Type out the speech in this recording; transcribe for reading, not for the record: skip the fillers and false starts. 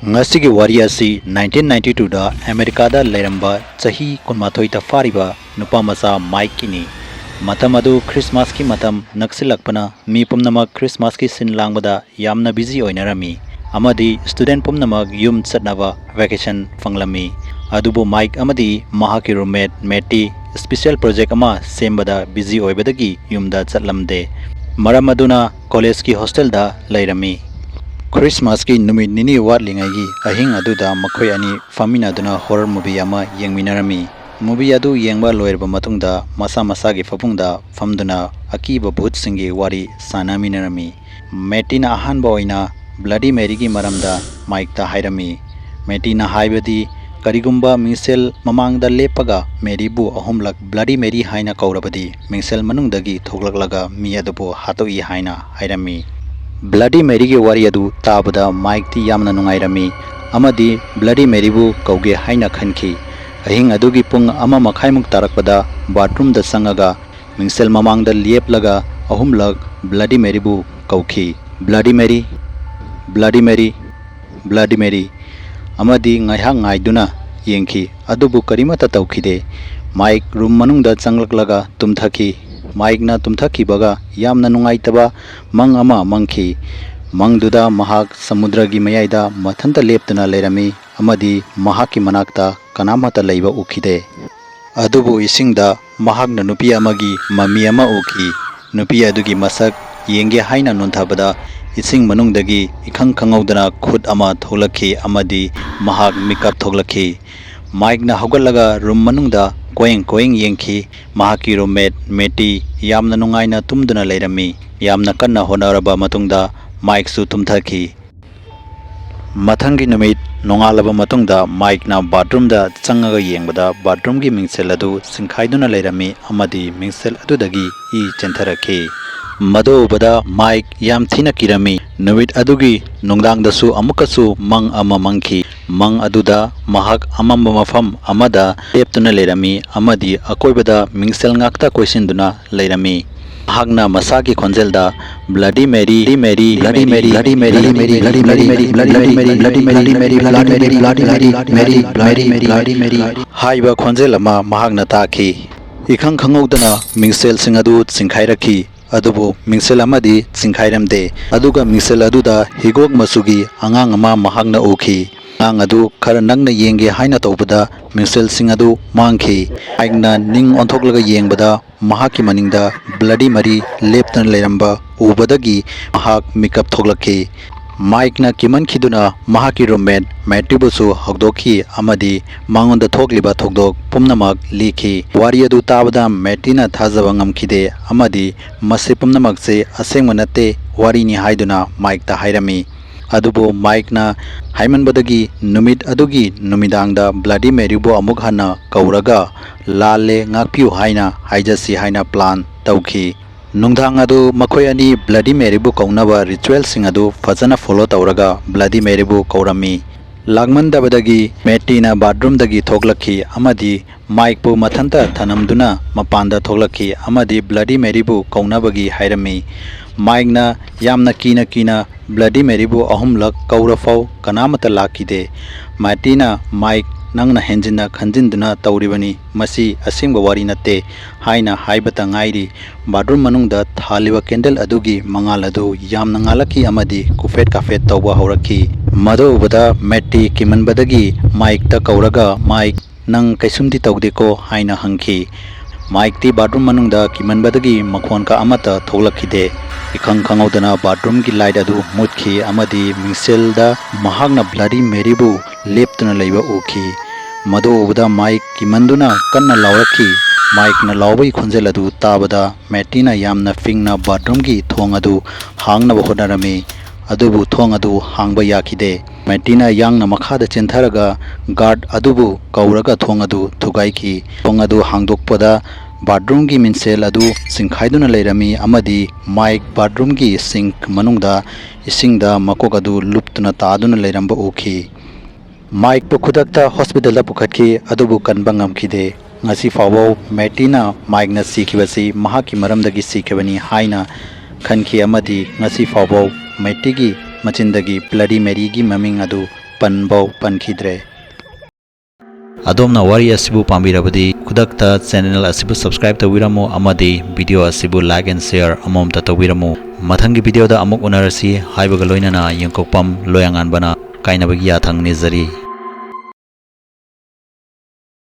Ngasigi wari asi 1992 da Amerikada Leiramba chahi kunmathoi ta fariba Nupa Macha Mike ni matam adu Christmas ki matam naksilakpana mi pumnamak Christmas ki sin langbada yamna busy oinarami amadi student pumnamak yum chatnaba vacation fanglami adubu Mike amadi mahaki roommate Matti special project ama sembada busy oibadagi yumda chatlamde maram aduna college ki hostel da leirami Christmas ki numit nini watlingai ahing aduda makhoi ani famina duna horror movie ama yengminarami movie adu yengba loirba matungda masa masa gi fapungda famduna akiba bhut singi wari sanaminarami Mattina Ahanba oina Bloody Mary gi maramda Mike ta hairami Mattina haibadi karigumba mingsel mamangda lepaga Mary bu ahumlak Bloody Mary haina kaurabadi mingsel manungdagi thoklaklaga mi adubu hatoi haina hairami Bloody Mary gi wari adu tabada Mike ti yamna nungairami amadi Bloody Mary bu kauge haina khanki ahing adugi pung ama makhaimuk tarakpada bathroom da sangaga mingsel mamangda leplaga ahumlak Bloody Mary bu kauki Bloody Mary Bloody Mary Bloody Mary amadi ngaihang ngaiduna yengki adubu karimata tawkhide Mike room manungda changlak tumthaki Mike na tumthaki baga yamna nungaitaba mang ama mangki mangduda mahak samudragi mayaida mathanta leptuna lerami amadi mahaki manakta kanamata leiba ukhide adubu isingda mahakna nupi amagi mami ama uki nupi adugi masak yenge haina nonthabada ising manungdagi ikhang khangaudana khud ama tholakhi amadi mahak makeup tholakhi Mike na hogalaga room manungda koeng yengki mahaki roommate Matti yamna nungaina tumduna leirami yamna kanna honaraba matungda Mike su tumthaki mathangi numit nongalaba matungda Mike na bathroom da changaga yengbada bathroom gi mingsel adu singkhaiduna leirami amadi mingsel adudagi I chentaraki mado bada Mike yam thina kirami numit adugi nongdang dasu amukasu mang ama mangki mang aduda mahak amamba mafam amada leptuna leirami amadi akoibada mingsel ngakta koisinduna leirami mahakna masagi khonjelda Bloody Mary Mary Bloody Mary Bloody Mary Bloody Mary Bloody Mary Bloody Mary Bloody Mary Bloody Mary Bloody Mary Bloody Mary Bloody Mary haiba khonjelama mahakna taki ikhang khangaudana mingsel singadu singkhairaki adubu mingsel amadi singkhairamde aduga mingsel aduda higok masugi angang ama mahakna ukhi ang adu khara nangna yenge haina tawbada mingsel singadu mangkhi aigna ning onthoklaga yengbada mahaki maningda Bloody Mary leptan leramba ubadagi mahak makeup thoklakhi Mike na kiman khiduna mahaki roommate Matti busu hogdokhi amadi mangonda thokliba thoudok pumnamak likhi wari adu tabada Matti na thajaba ngamkhide amadi mase pumnamak se asengma natte warini haiduna Mike ta hairami adubu Mike na haimanbadagi numit adugi numidangda Bloody Mary bu amuk hana kauraga lalle ngakpiu haina haijasi haina plan tawki nungdang adu makhoi ani Bloody Mary bu kaunaba ritual sing adu fajana follow tawraga Bloody Mary bu kaurami lagmandabadagi Matti na bathroom dagi thoklakhi amadi Mike bu mathanta thanamduna mapanda thoklakhi amadi Bloody Mary bu kaunabagi hairami Mike na yamna kina Bloody Mary bu ahumlak kaurafau kanamata lakide Matti na Mike nangna henjina khanjinduna tawribani masi asingba wari natte haina haibata ngairi bathroom manungda thaliba candle adugi mangal adu yamna ngalaki amadi kufet kafet tawba haurakhi mado bada Matti kimanbadagi Mike ta kauraga Mike nang kaisumdi tawdeko haina hangki Mike ti bathroom manungda kimanbadagi makhon ka amata thoklakhide ikhang khangaudana bathroom gi light adu mutkhi amadi mingsel da mahakna Bloody Mary bu leptuna leiba ukhi mado ubada Mike kimanduna kanna laurakhi Mike na laubai khonjel adu tabada Matti na yamna fingna bathroom gi thong adu hangna bohonarami adubu thong adu hangba yakhide Matti na yangna makhada chentharaga guard adubu kauraga thong adu thugaiki thong adu hangdokpada bathroom gi minsel adu singkhaiduna leirami amadi Mike bathroom gi sink manungda isingda makok adu luptuna taduna leiramba ukhi Mike bu khudakta hospital da pukhatki adubu kanba ngamkhide ngasi fawo Matti na Mike na sikhibasi mahaki maramdagi sikhibani haina khanki amadi ngasi fawo Matti gi machindagi Bloody Mary gi maming adu panbau pankidre. Adomna wari asibu pambirabadi khudakta channel asibu subscribe tawiramo amadi video asibu like and share amom ta tawiramo. Mathangi video da amuk unarasi haibaga loinana yangkokpam loyangan bana kainabagi yathang nizari.